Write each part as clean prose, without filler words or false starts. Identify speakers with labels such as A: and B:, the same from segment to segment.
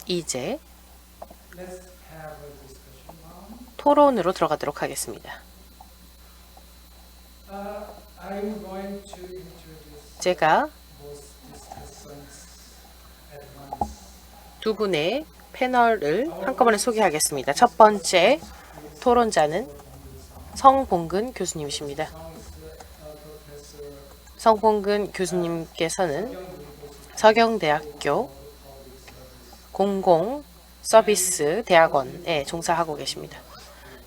A: 이제 토론으로 들어가도록 하겠습니다. 제가 두 분의 패널을 한꺼번에 소개하겠습니다. 첫 번째 토론자는 성봉근 교수님이십니다. 성봉근 교수님께서는 서경대학교 공공서비스 대학원에 종사하고 계십니다.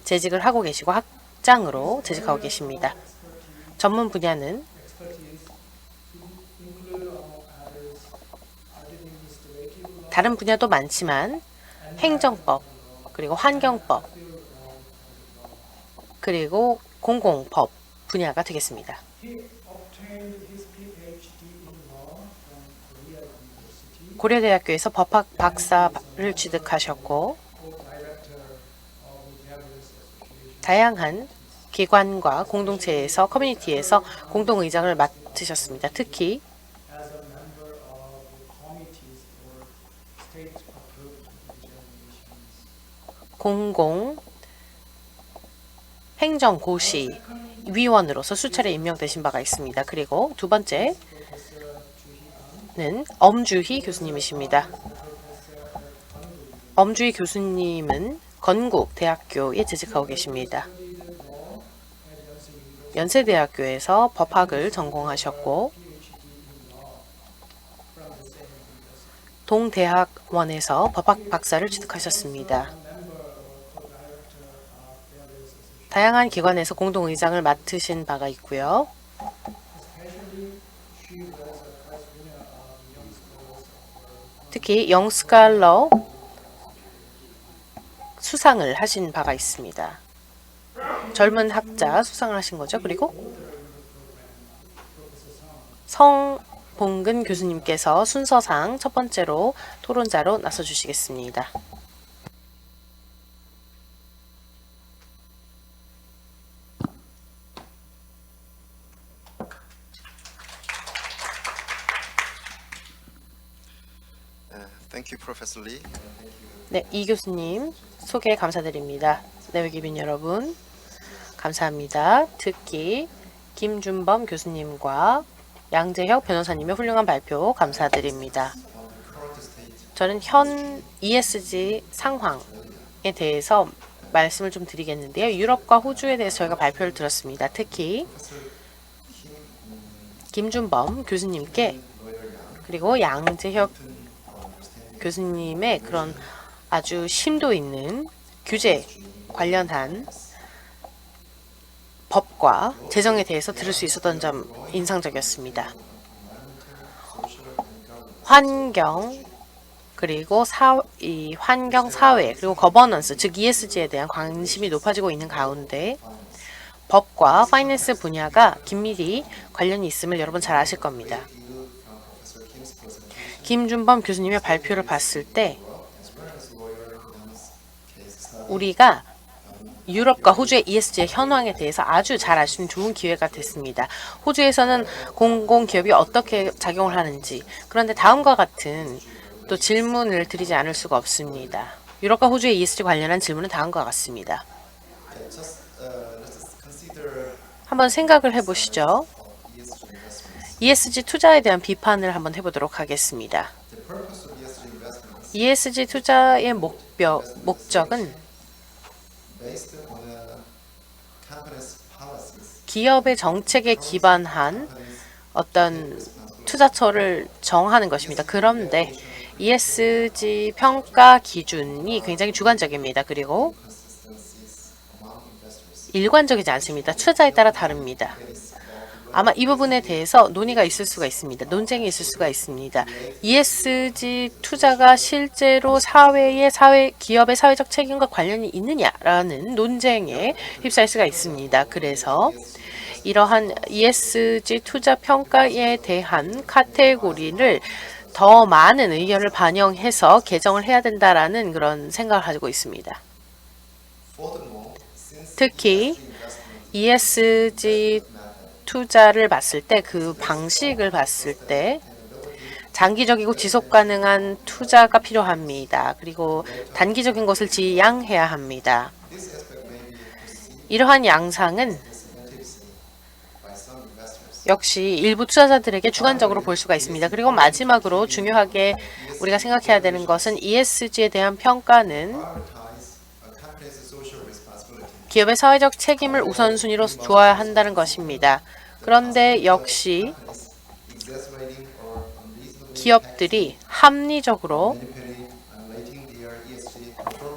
A: 재직을 하고 계시고 학장으로 재직하고 계십니다. 전문 분야는 다른 분야도 많지만 행정법, 그리고 환경법, 그리고 공공법 분야가 되겠습니다. 고려대학교에서 법학 박사를 취득하셨고 다양한 기관과 공동체에서 커뮤니티에서 공동의장을 맡으셨습니다. 특히 공공 행정고시 위원으로서 수차례 임명되신 바가 있습니다. 그리고 두 번째는 엄주희 교수님이십니다. 엄주희 교수님은 건국대학교에 재직하고 계십니다. 연세대학교에서 법학을 전공하셨고 동대학원에서 법학 박사를 취득하셨습니다. 다양한 기관에서 공동의장을 맡으신 바가 있고요. 특히 영스칼러 수상을 하신 바가 있습니다. 젊은 학자 수상을 하신 거죠. 그리고 성봉근 교수님께서 순서상 첫 번째로 토론자로 나서 주시겠습니다.
B: Thank you, Professor Lee.
A: 네, 이 교수님 소개 감사드립니다. 내외기빈 여러분 감사합니다. 특히 김준범 교수님과 양재혁 변호사님의 훌륭한 발표 감사드립니다. 저는 현 ESG 상황에 대해서 말씀을 좀 드리겠는데요. 유럽과 호주에 대해서 저희가 발표를 들었습니다. 특히 김준범 교수님께 그리고 양재혁 교수님의 그런 아주 심도 있는 규제 관련한 법과 제정에 대해서 들을 수 있었던 점 인상적이었습니다. 환경 그리고 환경 사회 그리고 거버넌스 즉 ESG에 대한 관심이 높아지고 있는 가운데 법과 파이낸스 분야가 긴밀히 관련이 있음을 여러분 잘 아실 겁니다. 김준범 교수님의 발표를 봤을 때 우리가 유럽과 호주의 ESG의 현황에 대해서 아주 잘 알 수 있는 좋은 기회가 됐습니다. 호주에서는 공공기업이 어떻게 작용을 하는지 그런데 다음과 같은 또 질문을 드리지 않을 수가 없습니다. 유럽과 호주의 ESG 관련한 질문은 다음과 같습니다. 한번 생각을 해보시죠. ESG 투자에 대한 비판을 한번 해보도록 하겠습니다. ESG 투자의 목적은 기업의 정책에 기반한 어떤 투자처를 정하는 것입니다. 그런데 ESG 평가 기준이 굉장히 주관적입니다. 그리고 일관적이지 않습니다. 투자자에 따라 다릅니다. 아마 이 부분에 대해서 논의가 있을 수가 있습니다. 논쟁이 있을 수가 있습니다. ESG 투자가 실제로 기업의 사회적 책임과 관련이 있느냐라는 논쟁에 휩싸일 수가 있습니다. 그래서 이러한 ESG 투자 평가에 대한 카테고리를 더 많은 의견을 반영해서 개정을 해야 된다라는 그런 생각을 가지고 있습니다. 특히 ESG 투자를 봤을 때 그 방식을 봤을 때 장기적이고 지속 가능한 투자가 필요합니다. 그리고 단기적인 것을 지양해야 합니다. 이러한 양상은 역시 일부 투자자들에게 주관적으로 볼 수가 있습니다. 그리고 마지막으로 중요하게 우리가 생각해야 되는 것은 ESG에 대한 평가는 기업의 사회적 책임을 우선순위로 두어야 한다는 것입니다. 그런데 역시 기업들이 합리적으로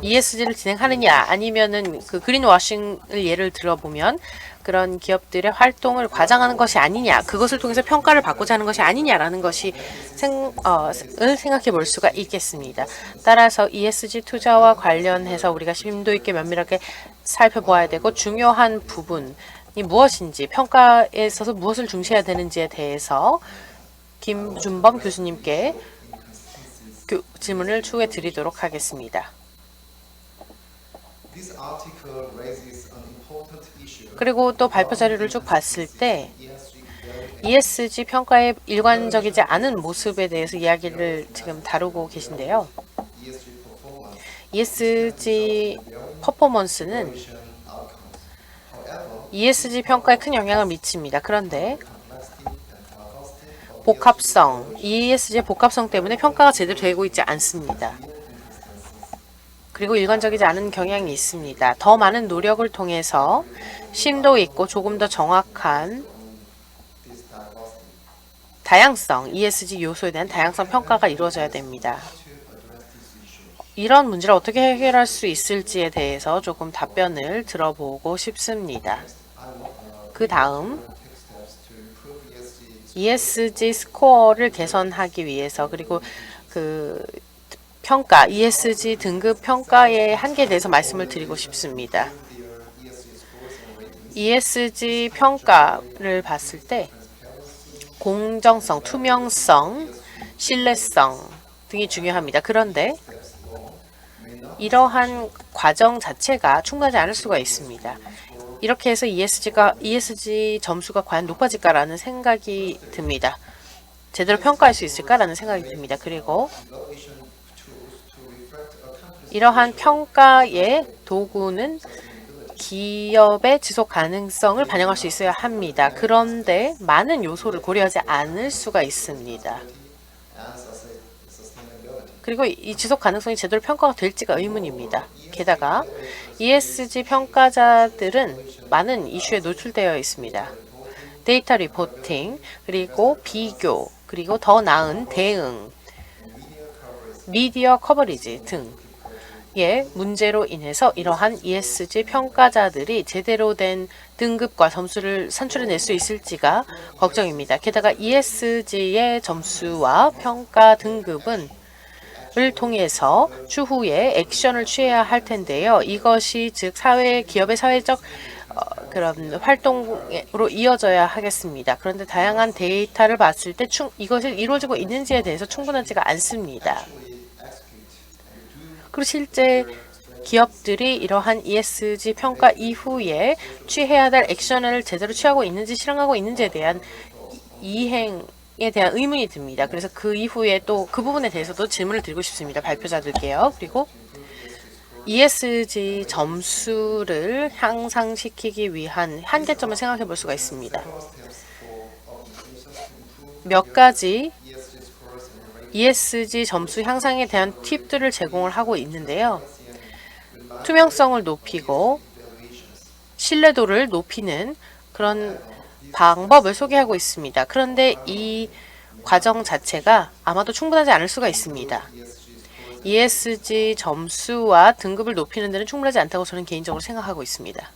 A: ESG를 진행하느냐 아니면은 그 그린워싱을 예를 들어보면 그런 기업들의 활동을 과장하는 것이 아니냐, 그것을 통해서 평가를 받고자 하는 것이 아니냐라는 것이 생각해 볼 수가 있겠습니다. 따라서 ESG 투자와 관련해서 우리가 심도 있게 면밀하게 살펴보아야 되고 중요한 부분이 무엇인지 평가에 있어서 무엇을 중시해야 되는지에 대해서 김준범 교수님께 질문을 추후에 드리도록 하겠습니다. 그리고 또 발표 자료를 쭉 봤을 때 ESG 평가의 일관적이지 않은 모습에 대해서 이야기를 지금 다루고 계신데요. ESG 퍼포먼스는 ESG 평가에 큰 영향을 미칩니다. 그런데 복합성, ESG의 복합성 때문에 평가가 제대로 되고 있지 않습니다. 그리고 일관적이지 않은 경향이 있습니다. 더 많은 노력을 통해서 심도 있고 조금 더 정확한 다양성, ESG 요소에 대한 다양성 평가가 이루어져야 됩니다. 이런 문제를 어떻게 해결할 수 있을지에 대해서 조금 답변을 들어보고 싶습니다. 그 다음 ESG 스코어를 개선하기 위해서 그리고 그 평가, ESG 등급 평가의 한계에 대해서 말씀을 드리고 싶습니다. ESG 평가를 봤을 때 공정성, 투명성, 신뢰성 등이 중요합니다. 그런데 이러한 과정 자체가 충분하지 않을 수가 있습니다. 이렇게 해서 ESG 점수가 과연 높아질까라는 생각이 듭니다. 제대로 평가할 수 있을까라는 생각이 듭니다. 그리고 이러한 평가의 도구는 기업의 지속 가능성을 반영할 수 있어야 합니다. 그런데 많은 요소를 고려하지 않을 수가 있습니다. 그리고 이 지속 가능성이 제대로 평가가 될지가 의문입니다. 게다가 ESG 평가자들은 많은 이슈에 노출되어 있습니다. 데이터 리포팅, 그리고 비교, 그리고 더 나은 대응, 미디어 커버리지 등의 문제로 인해서 이러한 ESG 평가자들이 제대로 된 등급과 점수를 산출해낼 수 있을지가 걱정입니다. 게다가 ESG의 점수와 평가 등급은 을 통해서 추후에 액션을 취해야 할 텐데요. 이것이 즉 기업의 사회적 그런 활동으로 이어져야 하겠습니다. 그런데 다양한 데이터를 봤을 때 이것이 이루어지고 있는지에 대해서 충분하지가 않습니다. 그리고 실제 기업들이 이러한 ESG 평가 이후에 취해야 될 액션을 제대로 취하고 있는지 실행하고 있는지에 대한 이행에 대한 의문이 듭니다. 그래서 그 이후에 또 그 부분에 대해서도 질문을 드리고 싶습니다. 발표자들께요. 그리고 ESG 점수를 향상시키기 위한 한계점을 생각해 볼 수가 있습니다. 몇 가지 ESG 점수 향상에 대한 팁들을 제공을 하고 있는데요. 투명성을 높이고 신뢰도를 높이는 그런 방법을 소개하고 있습니다. 그런데 이 과정 자체가 아마도 충분하지 않을 수가 있습니다. ESG 점수와 등급을 높이는 데는 충분하지 않다고 저는 개인적으로 생각하고 있습니다.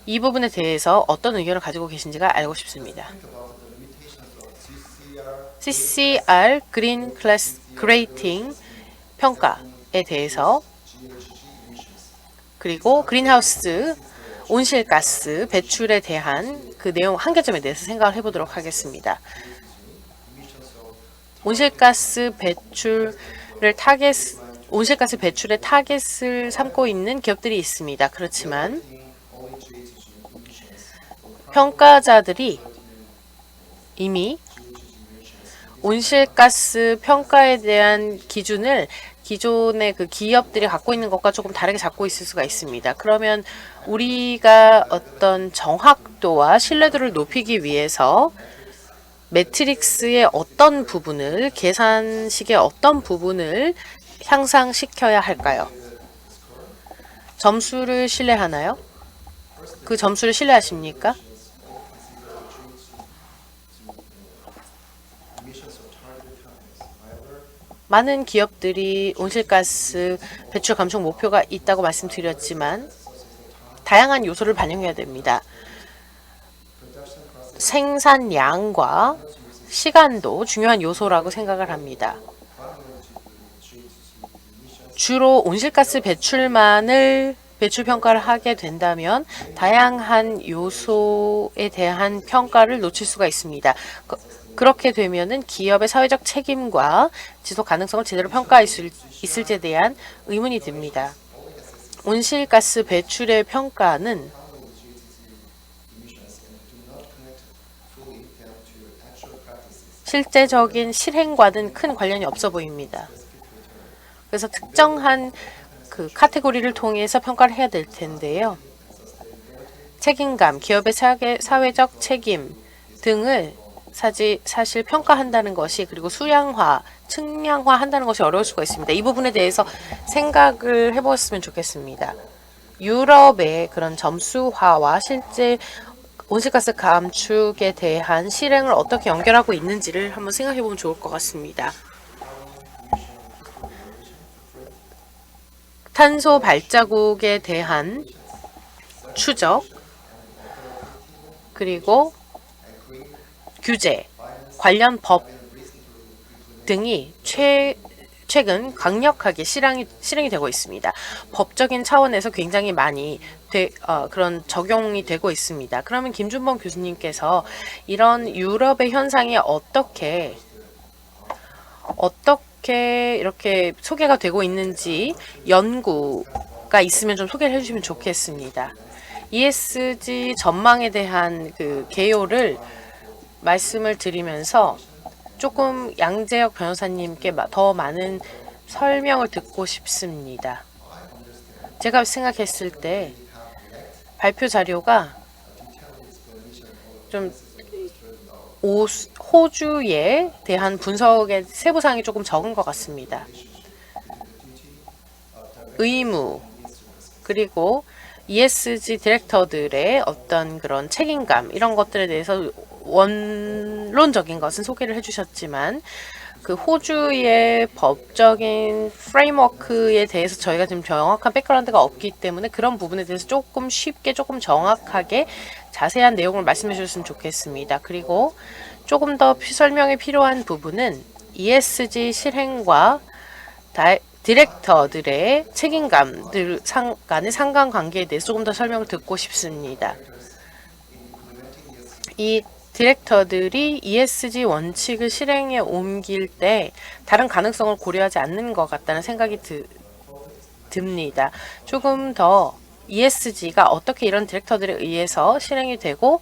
A: 이 부분에 대해서 어떤 의견을 가지고 계신지가 알고 싶습니다. CCR 그린 클래스 그레이팅 평가에 대해서 그리고 그린하우스 온실가스 배출에 대한 그 내용 한계점에 대해서 생각을 해보도록 하겠습니다. 온실가스 배출의 타겟을 삼고 있는 기업들이 있습니다. 그렇지만 평가자들이 이미 온실가스 평가에 대한 기준을 기존의 그 기업들이 갖고 있는 것과 조금 다르게 잡고 있을 수가 있습니다. 그러면 우리가 어떤 정확도와 신뢰도를 높이기 위해서 매트릭스의 어떤 부분을, 계산식의 어떤 부분을 향상시켜야 할까요? 점수를 신뢰하나요? 그 점수를 신뢰하십니까? 많은 기업들이 온실가스 배출 감축 목표가 있다고 말씀드렸지만 다양한 요소를 반영해야 됩니다. 생산량과 시간도 중요한 요소라고 생각을 합니다. 주로 온실가스 배출만을 배출 평가를 하게 된다면 다양한 요소에 대한 평가를 놓칠 수가 있습니다. 그렇게 되면은 기업의 사회적 책임과 지속 가능성을 제대로 있을지에 대한 의문이 듭니다. 온실가스 배출의 평가는 실제적인 실행과는 큰 관련이 없어 보입니다. 그래서 특정한 그 카테고리를 통해서 평가를 해야 될 텐데요. 책임감, 기업의 사회적 책임 등을 사실 평가한다는 것이, 그리고 수량화, 측량화 한다는 것이 어려울 수가 있습니다. 이 부분에 대해서 생각을 해보았으면 좋겠습니다. 유럽의 그런 점수화와 실제 온실가스 감축에 대한 실행을 어떻게 연결하고 있는지를 한번 생각해 보면 좋을 것 같습니다. 탄소 발자국에 대한 추적, 그리고 규제, 관련 법 등이 최근 강력하게 실행이 되고 있습니다. 법적인 차원에서 굉장히 많이 그런 적용이 되고 있습니다. 그러면 김준범 교수님께서 이런 유럽의 현상이 어떻게 이렇게 소개가 되고 있는지 연구가 있으면 좀 소개를 해주시면 좋겠습니다. ESG 전망에 대한 그 개요를 말씀을 드리면서 조금 양재혁 변호사님께 더 많은 설명을 듣고 싶습니다. 제가 생각했을 때 발표 자료가 좀 호주에 대한 분석의 세부사항이 조금 적은 것 같습니다. 의무, 그리고 ESG 디렉터들의 어떤 그런 책임감, 이런 것들에 대해서 원론적인 것은 소개를 해주셨지만 그 호주의 법적인 프레임워크에 대해서 저희가 지금 정확한 백그라운드가 없기 때문에 그런 부분에 대해서 조금 쉽게, 조금 정확하게 자세한 내용을 말씀해 주셨으면 좋겠습니다. 그리고 조금 더 설명이 필요한 부분은 ESG 실행과 디렉터들의 책임감들 간의 상관관계에 대해서 조금 더 설명을 듣고 싶습니다. 이 디렉터들이 ESG 원칙을 실행에 옮길 때 다른 가능성을 고려하지 않는 것 같다는 생각이 듭니다. 조금 더 ESG가 어떻게 이런 디렉터들에 의해서 실행이 되고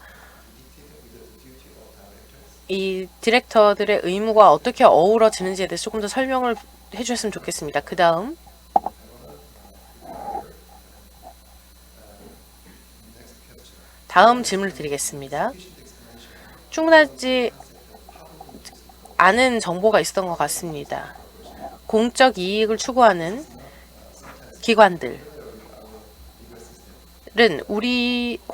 A: 이 디렉터들의 의무가 어떻게 어우러지는지에 대해서 조금 더 설명을 해주셨으면 좋겠습니다. 그 다음 질문을 드리겠습니다. 충분하지 않은 정보가 있었던 것 같습니다. 공적 이익을 추구하는 기관들은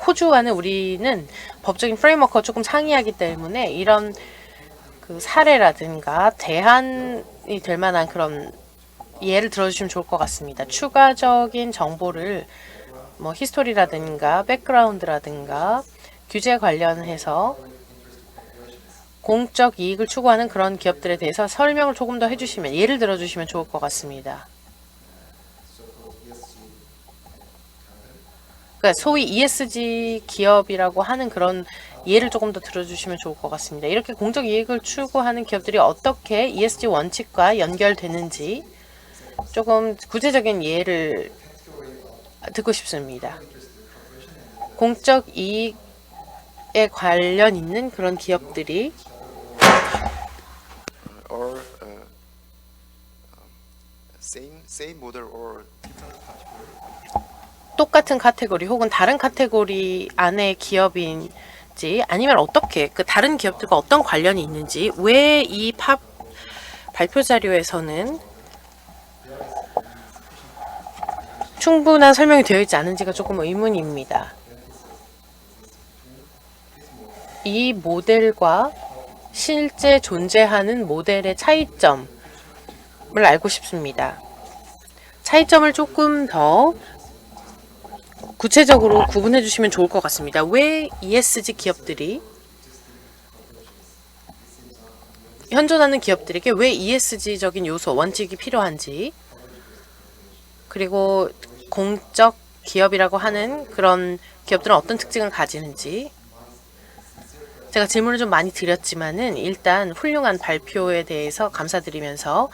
A: 호주와는 우리는 법적인 프레임워크가 조금 상이하기 때문에 이런 그 사례라든가 대안이 될 만한 그런 예를 들어주시면 좋을 것 같습니다. 추가적인 정보를 히스토리라든가 백그라운드라든가 규제 관련해서 공적 이익을 추구하는 그런 기업들에 대해서 설명을 조금 더 해주시면, 예를 들어주시면 좋을 것 같습니다. 그러니까 소위 ESG 기업이라고 하는 그런 예를 조금 더 들어주시면 좋을 것 같습니다. 이렇게 공적 이익을 추구하는 기업들이 어떻게 ESG 원칙과 연결되는지 조금 구체적인 예를 듣고 싶습니다. 공적 이익 관련 있는 그런 기업들이
B: or same model or different category?
A: 똑같은 카테고리 혹은 다른 카테고리 안의 기업인지 아니면 어떻게 그 다른 기업들과 어떤 관련이 있는지 왜 이 발표 자료에서는 충분한 설명이 되어 있지 않은지가 조금 의문입니다. 이 모델과 실제 존재하는 모델의 차이점을 알고 싶습니다. 차이점을 조금 더 구체적으로 구분해 주시면 좋을 것 같습니다. 왜 ESG 기업들이 현존하는 기업들에게 왜 ESG적인 요소, 원칙이 필요한지, 그리고 공적 기업이라고 하는 그런 기업들은 어떤 특징을 가지는지, 제가 질문을 좀 많이 드렸지만은 일단 훌륭한 발표에 대해서 감사드리면서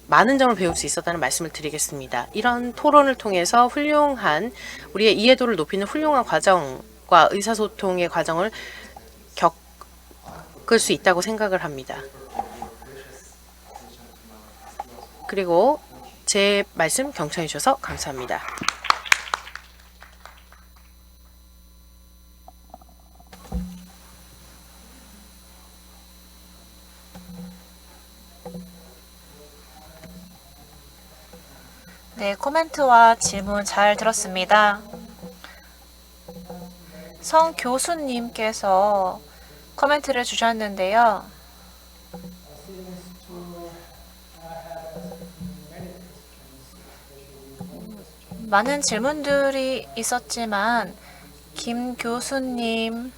A: 많은 점을 배울 수 있었다는 말씀을 드리겠습니다. 이런 토론을 통해서 훌륭한 우리의 이해도를 높이는 훌륭한 과정과 의사소통의 과정을 겪을 수 있다고 생각을 합니다. 그리고 제 말씀 경청해 주셔서 감사합니다.
C: 네, 코멘트와 질문 잘 들었습니다. 성 교수님께서 코멘트를 주셨는데요. 많은 질문들이 있었지만 김 교수님에게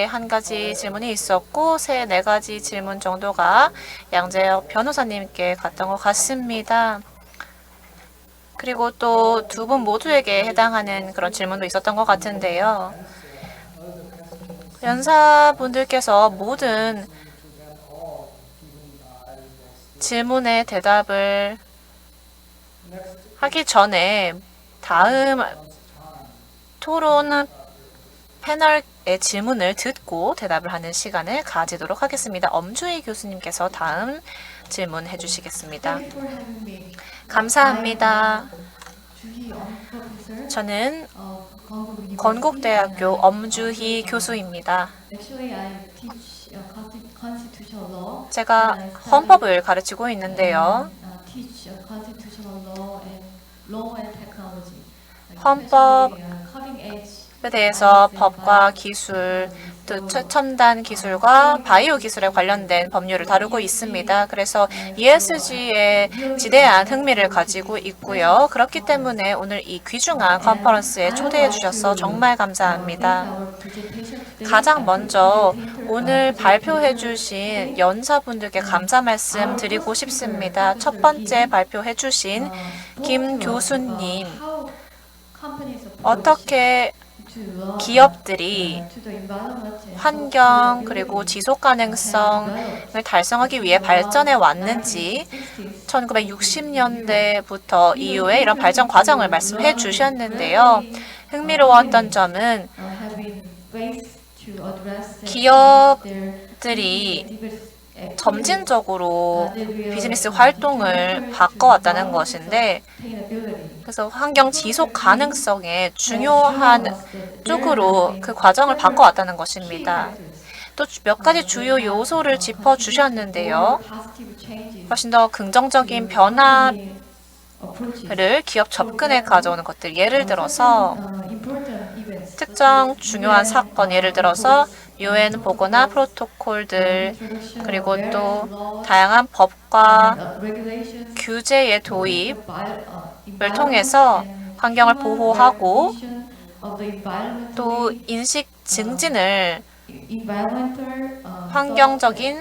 C: 한 가지 질문이 있었고 네 가지 질문 정도가 양재혁 변호사님께 갔던 것 같습니다. 그리고 또 두 분 모두에게 해당하는 그런 질문도 있었던 것 같은데요. 연사분들께서 모든 질문에 대답을 하기 전에 다음 토론 패널의 질문을 듣고 대답을 하는 시간을 가지도록 하겠습니다. 엄주희 교수님께서 다음 질문해 주시겠습니다. 감사합니다. 저는 건국대학교 엄주희 교수입니다. 제가 헌법을 가르치고 있는데요. 헌법에 대해서 법과 기술, 또 최첨단 기술과 바이오 기술에 관련된 법률을 다루고 있습니다. 그래서 ESG에 지대한 흥미를 가지고 있고요. 그렇기 때문에 오늘 이 귀중한 컨퍼런스에 초대해 주셔서 정말 감사합니다. 가장 먼저 오늘 발표해 주신 연사분들께 감사 말씀 드리고 싶습니다. 첫 번째 발표해 주신 김 교수님, 어떻게 기업들이 환경 그리고 지속 가능성을 달성하기 위해 발전해 왔는지 1960년대부터 이후에 이런 발전 과정을 말씀해 주셨는데요. 흥미로웠던 점은 기업들이 점진적으로 비즈니스 활동을 바꿔왔다는 것인데, 그래서 환경 지속 가능성의 중요한 쪽으로 그 과정을 바꿔왔다는 것입니다. 또 몇 가지 주요 요소를 짚어주셨는데요. 훨씬 더 긍정적인 변화를 기업 접근에 가져오는 것들, 예를 들어서 특정 중요한 사건, 예를 들어서 UN 보고나 프로토콜들, 그리고 또 다양한 법과 규제의 도입을 통해서 환경을 보호하고 또 인식 증진을 환경적인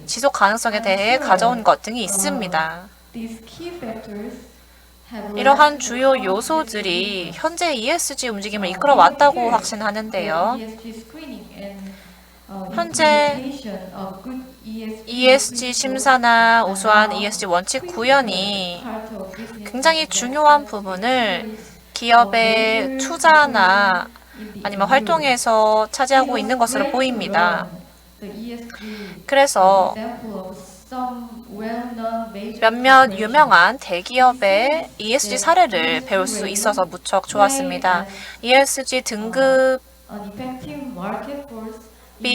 C: 지속 가능성에 대해 가져온 것 등이 있습니다. 이러한 주요 요소들이 현재 ESG 움직임을 이끌어 왔다고 확신하는데요. 현재 ESG 심사나 우수한 ESG 원칙 구현이 굉장히 중요한 부분을 기업의 투자나 아니면 활동에서 차지하고 있는 것으로 보입니다. 그래서 몇몇 유명한 대기업의 ESG 사례를 배울 수 있어서 무척 좋았습니다. ESG 등급이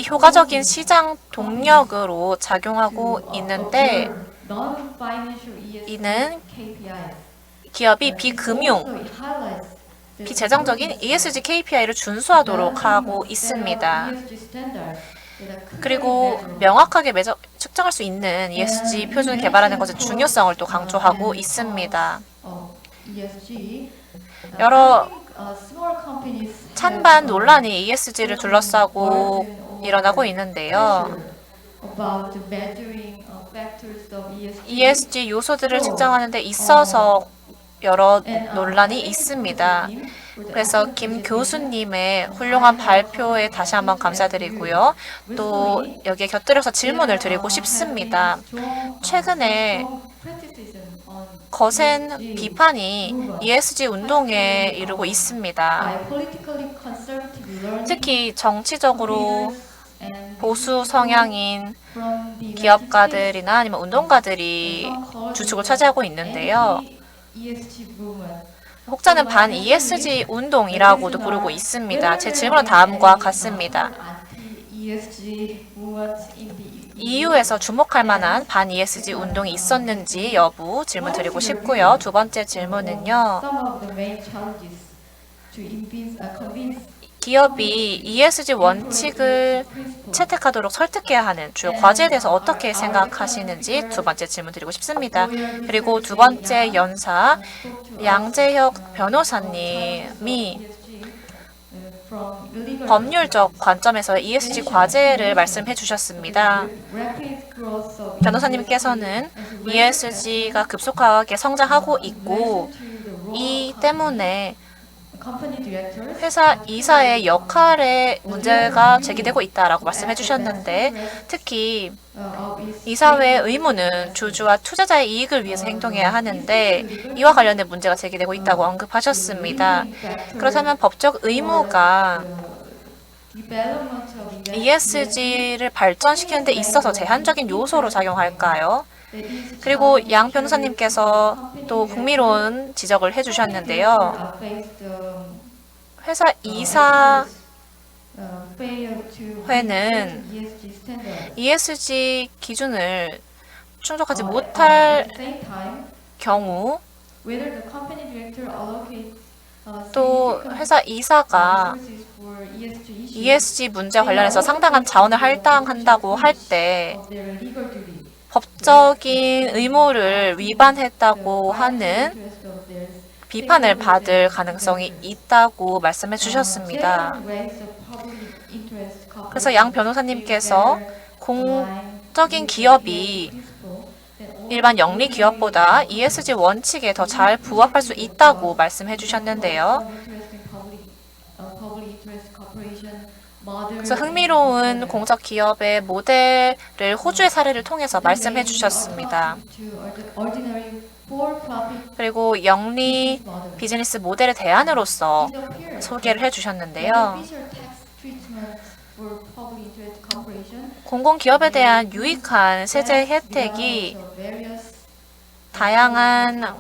C: 효과적인 시장 동력으로 작용하고 있는데 이는 기업이 비금융, 비재정적인 ESG KPI를 준수하도록 하고 있습니다. 그리고 명확하게 측정할 수 있는 ESG 표준을 개발하는 것의 중요성을 또 강조하고 있습니다. 여러 찬반 논란이 ESG를 둘러싸고 일어나고 있는데요. ESG 요소들을 측정하는 데 있어서 여러 논란이 있습니다. 그래서 김 교수님의 훌륭한 발표에 다시 한번 감사드리고요. 또 여기에 곁들여서 질문을 드리고 싶습니다. 최근에 거센 비판이 ESG 운동에 이르고 있습니다. 특히 정치적으로 보수 성향인 기업가들이나 아니면 운동가들이 주축을 차지하고 있는데요. 혹자는 반 ESG 운동이라고도 부르고 있습니다. 제 질문은 다음과 같습니다. EU에서 주목할 만한 반 ESG 운동이 있었는지 여부 질문 드리고 싶고요. 두 번째 질문은요. 기업이 ESG 원칙을 채택하도록 설득해야 하는 주요 과제에 대해서 어떻게 생각하시는지 두 번째 질문 드리고 싶습니다. 그리고 두 번째 연사 양재혁 변호사님이 법률적 관점에서 ESG 과제를 말씀해 주셨습니다. 변호사님께서는 ESG가 급속하게 성장하고 있고 이 때문에 회사 이사의 역할에 문제가 제기되고 있다라고 말씀해 주셨는데 특히 이사회의 의무는 주주와 투자자의 이익을 위해서 행동해야 하는데 이와 관련된 문제가 제기되고 있다고 언급하셨습니다. 그렇다면 법적 의무가 ESG를 발전시키는 데 있어서 제한적인 요소로 작용할까요? 그리고 양 변호사님께서 또 흥미로운 지적을 해주셨는데요. 회사 이사회는 ESG 기준을 충족하지 못할 경우 또 회사 이사가 ESG 문제 관련해서 상당한 자원을 할당한다고 할 때 법적인 의무를 위반했다고 하는 비판을 받을 가능성이 있다고 말씀해 주셨습니다. 그래서 양 변호사님께서 공적인 기업이 일반 영리 기업보다 ESG 원칙에 더 잘 부합할 수 있다고 말씀해 주셨는데요. 그래서 흥미로운 공적 기업의 모델을 호주의 사례를 통해서 말씀해 주셨습니다. 그리고 영리 비즈니스 모델의 대안으로서 소개를 해 주셨는데요. 공공기업에 대한 유익한 세제 혜택이 다양한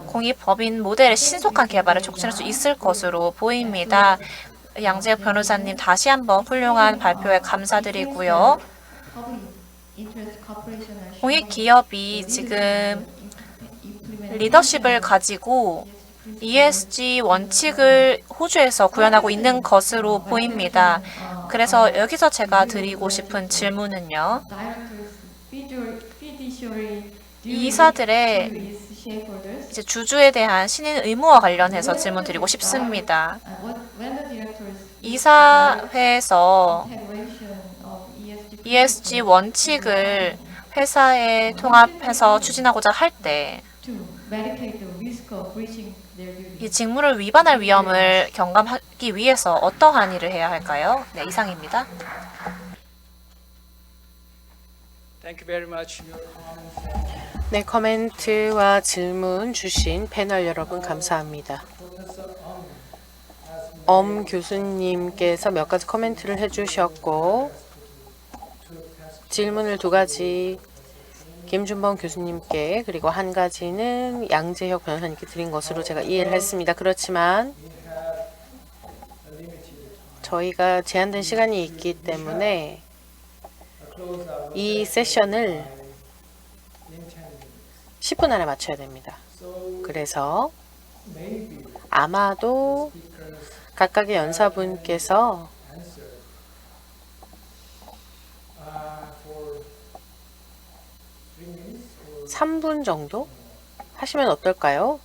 C: 공익법인 모델의 신속한 개발을 촉진할 수 있을 것으로 보입니다. 양재혁 변호사님 다시 한번 훌륭한 발표에 감사드리고요. 공익기업이 지금 리더십을 가지고 ESG 원칙을 호주에서 구현하고 있는 것으로 보입니다. 그래서 여기서 제가 드리고 싶은 질문은요. 이사들의 이제 주주에 대한 신인 의무와 관련해서 질문 드리고 싶습니다. 이사회에서 ESG 원칙을 회사에 통합해서 추진하고자 할 때 이 직무를 위반할 위험을 경감하기 위해서 어떠한 일을 해야 할까요? 네, 이상입니다.
A: 네, 코멘트와 질문 주신 패널 여러분 감사합니다. 교수님께서 몇 가지 코멘트를 해주셨고 질문을 2가지 김준범 교수님께 그리고 1가지는 양재혁 변호사님께 드린 것으로 제가 이해를 했습니다. 그렇지만 저희가 제한된 시간이 있기 때문에 이 세션을 10분 안에 마쳐야 됩니다. 그래서 아마도 각각의 연사분께서 3분 정도 하시면 어떨까요?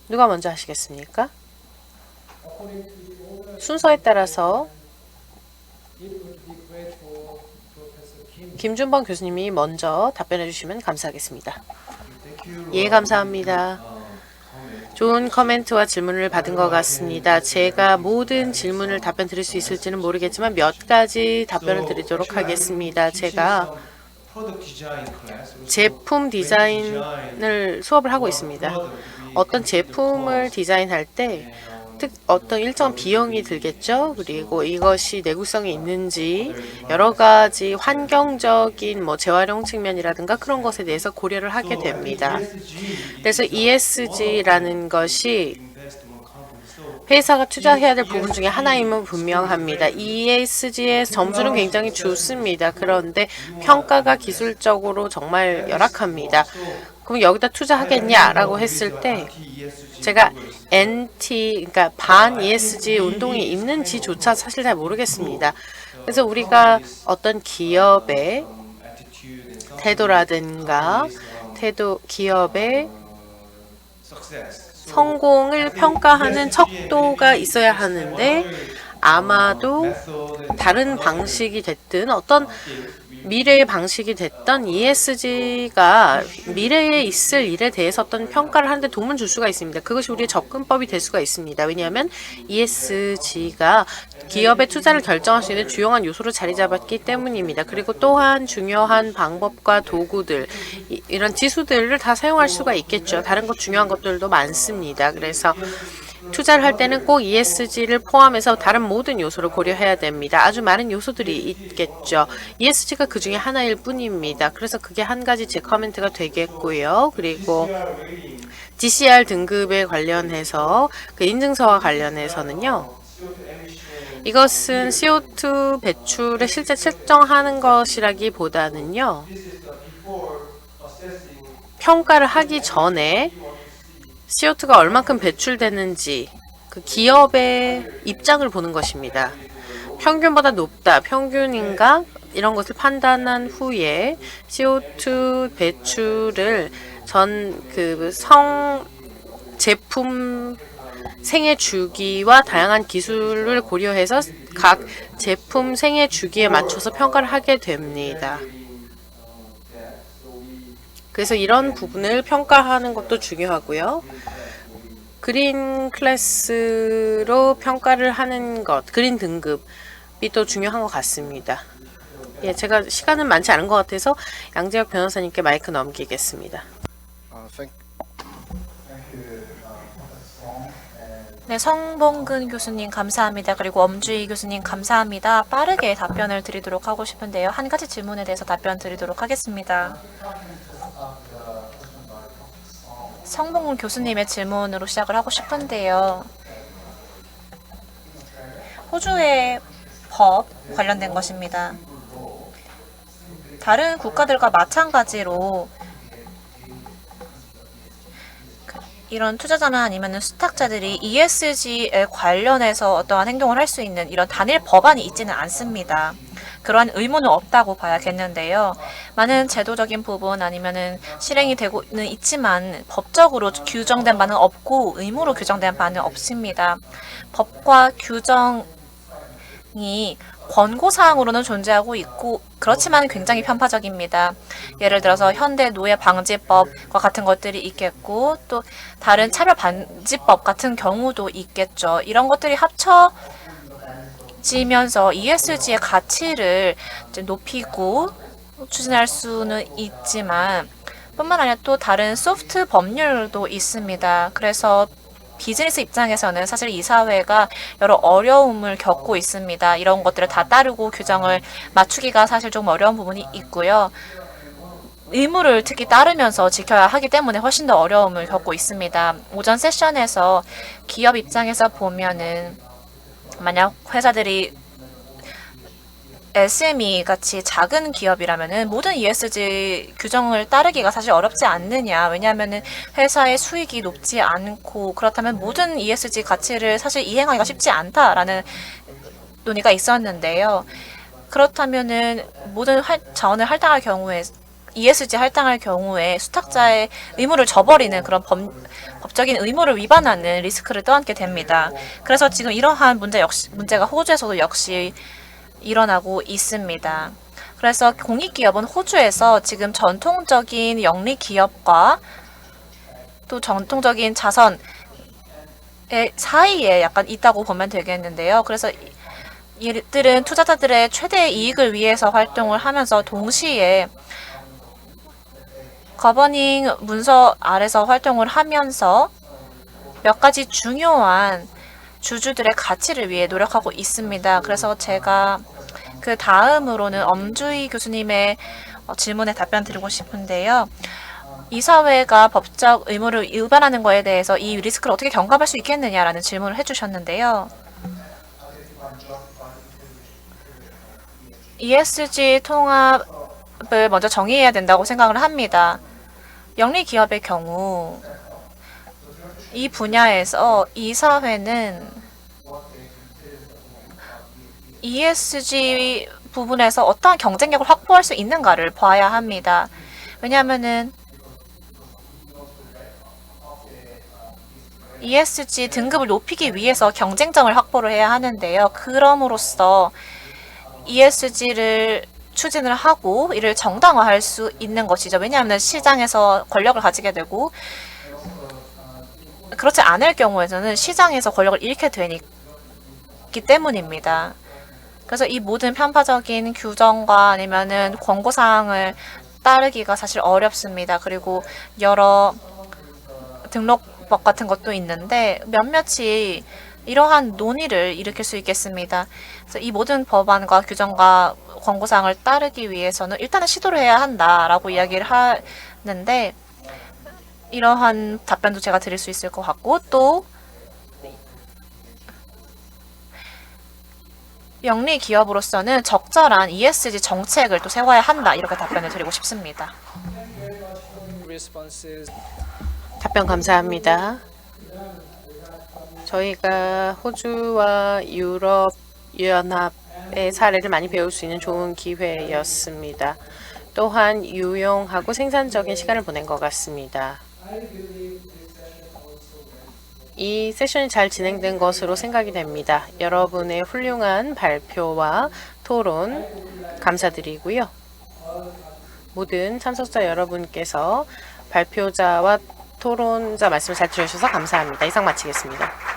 A: 누가 먼저 하시겠습니까? 순서에 따라서 김준범 교수님이 먼저 답변해 주시면 감사하겠습니다. 예, 감사합니다. 좋은 코멘트와 질문을 받은 것 같습니다. 제가 모든 질문을 답변 드릴 수 있을지는 모르겠지만 몇 가지 답변을 드리도록 하겠습니다. 제가 제품 디자인을 수업을 하고 있습니다. 어떤 제품을 디자인할 때 어떤 일정한 비용이 들겠죠. 그리고 이것이 내구성이 있는지 여러 가지 환경적인 재활용 측면이라든가 그런 것에 대해서 고려를 하게 됩니다. 그래서 ESG라는 것이 회사가 투자해야 될 부분 중에 하나임은 분명합니다. ESG의 점수는 굉장히 좋습니다. 그런데 평가가 기술적으로 정말 열악합니다. 그럼 여기다 투자하겠냐라고 했을 때 제가 그러니까 반 ESG 운동이 있는지조차 사실 잘 모르겠습니다. 그래서 우리가 어떤 기업의 태도라든가 기업의 성공을 평가하는 척도가 있어야 하는데 아마도 다른 방식이 됐든 어떤 미래의 방식이 됐던 ESG가 미래에 있을 일에 대해서 어떤 평가를 하는데 도움을 줄 수가 있습니다. 그것이 우리의 접근법이 될 수가 있습니다. 왜냐하면 ESG가 기업의 투자를 결정할 수 있는 주요한 요소로 자리 잡았기 때문입니다. 그리고 또한 중요한 방법과 도구들, 이런 지수들을 다 사용할 수가 있겠죠. 다른 것 중요한 것들도 많습니다. 그래서 투자를 할 때는 꼭 ESG를 포함해서 다른 모든 요소를 고려해야 됩니다. 아주 많은 요소들이 있겠죠. ESG가 그 중에 하나일 뿐입니다. 그래서 그게 한 가지 제 코멘트가 되겠고요. 그리고 DCR 등급에 관련해서 그 인증서와 관련해서는요. 이것은 CO2 배출을 실제 측정하는 것이라기보다는요. 평가를 하기 전에 CO2가 얼만큼 배출되는지 그 기업의 입장을 보는 것입니다. 평균보다 높다, 평균인가 이런 것을 판단한 후에 CO2 배출을 제품 생애 주기와 다양한 기술을 고려해서 각 제품 생애 주기에 맞춰서 평가를 하게 됩니다. 그래서 이런 부분을 평가하는 것도 중요하고요. 그린 클래스로 평가를 하는 것, 그린 등급이 또 중요한 것 같습니다. 예, 제가 시간은 많지 않은 것 같아서 양재혁 변호사님께 마이크 넘기겠습니다.
C: 네, 성봉근 교수님 감사합니다. 그리고 엄주희 교수님 감사합니다. 빠르게 답변을 드리도록 하고 싶은데요. 한 가지 질문에 대해서 답변 드리도록 하겠습니다. 성봉근 교수님의 질문으로 시작을 하고 싶은데요. 호주의 법 관련된 것입니다. 다른 국가들과 마찬가지로 이런 투자자나 아니면 수탁자들이 ESG에 관련해서 어떠한 행동을 할 수 있는 이런 단일 법안이 있지는 않습니다. 그러한 의무는 없다고 봐야겠는데요. 많은 제도적인 부분 아니면은 실행이 되고는 있지만 법적으로 규정된 바는 없고 의무로 규정된 바는 없습니다. 법과 규정이 권고사항으로는 존재하고 있고 그렇지만 굉장히 편파적입니다. 예를 들어서 현대 노예 방지법과 같은 것들이 있겠고 또 다른 차별 방지법 같은 경우도 있겠죠. 이런 것들이 합쳐지면서 ESG의 가치를 이제 높이고 추진할 수는 있지만 뿐만 아니라 또 다른 소프트 법률도 있습니다. 그래서 비즈니스 입장에서는 사실 이사회가 여러 어려움을 겪고 있습니다. 이런 것들을 다 따르고 규정을 맞추기가 사실 좀 어려운 부분이 있고요. 의무를 특히 따르면서 지켜야 하기 때문에 훨씬 더 어려움을 겪고 있습니다. 오전 세션에서 기업 입장에서 보면은 만약 회사들이 SME 같이 작은 기업이라면은 모든 ESG 규정을 따르기가 사실 어렵지 않느냐. 왜냐하면은 회사의 수익이 높지 않고 그렇다면 모든 ESG 가치를 사실 이행하기가 쉽지 않다라는 논의가 있었는데요. 그렇다면은 모든 자원을 할당할 경우에 ESG 할당할 경우에 수탁자의 의무를 저버리는 그런 법적인 의무를 위반하는 리스크를 떠안게 됩니다. 그래서 지금 이러한 문제가 호주에서도 역시 일어나고 있습니다. 그래서 공익기업은 호주에서 지금 전통적인 영리기업과 또 전통적인 자선의 사이에 약간 있다고 보면 되겠는데요. 그래서 이들은 투자자들의 최대 이익을 위해서 활동을 하면서 동시에 거버닝 문서 아래서 활동을 하면서 몇 가지 중요한 주주들의 가치를 위해 노력하고 있습니다. 그래서 제가 그 다음으로는 엄주희 교수님의 질문에 답변 드리고 싶은데요. 이사회가 법적 의무를 위반하는 것에 대해서 이 리스크를 어떻게 경감할 수 있겠느냐라는 질문을 해주셨는데요. ESG 통합을 먼저 정의해야 된다고 생각을 합니다. 영리기업의 경우 이 분야에서 이사회는 ESG 부분에서 어떠한 경쟁력을 확보할 수 있는가를 봐야 합니다. 왜냐하면은 ESG 등급을 높이기 위해서 경쟁점을 확보를 해야 하는데요. 그럼으로써 ESG를 추진을 하고 이를 정당화할 수 있는 것이죠. 왜냐하면 시장에서 권력을 가지게 되고 그렇지 않을 경우에는 시장에서 권력을 잃게 되기 때문입니다. 그래서 이 모든 편파적인 규정과 아니면은 권고사항을 따르기가 사실 어렵습니다. 그리고 여러 등록법 같은 것도 있는데 몇몇이 이러한 논의를 일으킬 수 있겠습니다. 그래서 이 모든 법안과 규정과 권고사항을 따르기 위해서는 일단은 시도를 해야 한다라고 이야기를 하는데 이러한 답변도 제가 드릴 수 있을 것 같고 또 영리 기업으로서는 적절한 ESG 정책을 또 세워야 한다 이렇게 답변을 드리고 싶습니다.
A: 답변 감사합니다. 저희가 호주와 유럽 연합의 사례를 많이 배울 수 있는 좋은 기회였습니다. 또한 유용하고 생산적인 시간을 보낸 것 같습니다. 이 세션이 잘 진행된 것으로 생각이 됩니다. 여러분의 훌륭한 발표와 토론 감사드리고요. 모든 참석자 여러분께서 발표자와 토론자 말씀을 잘 들으셔서 감사합니다. 이상 마치겠습니다.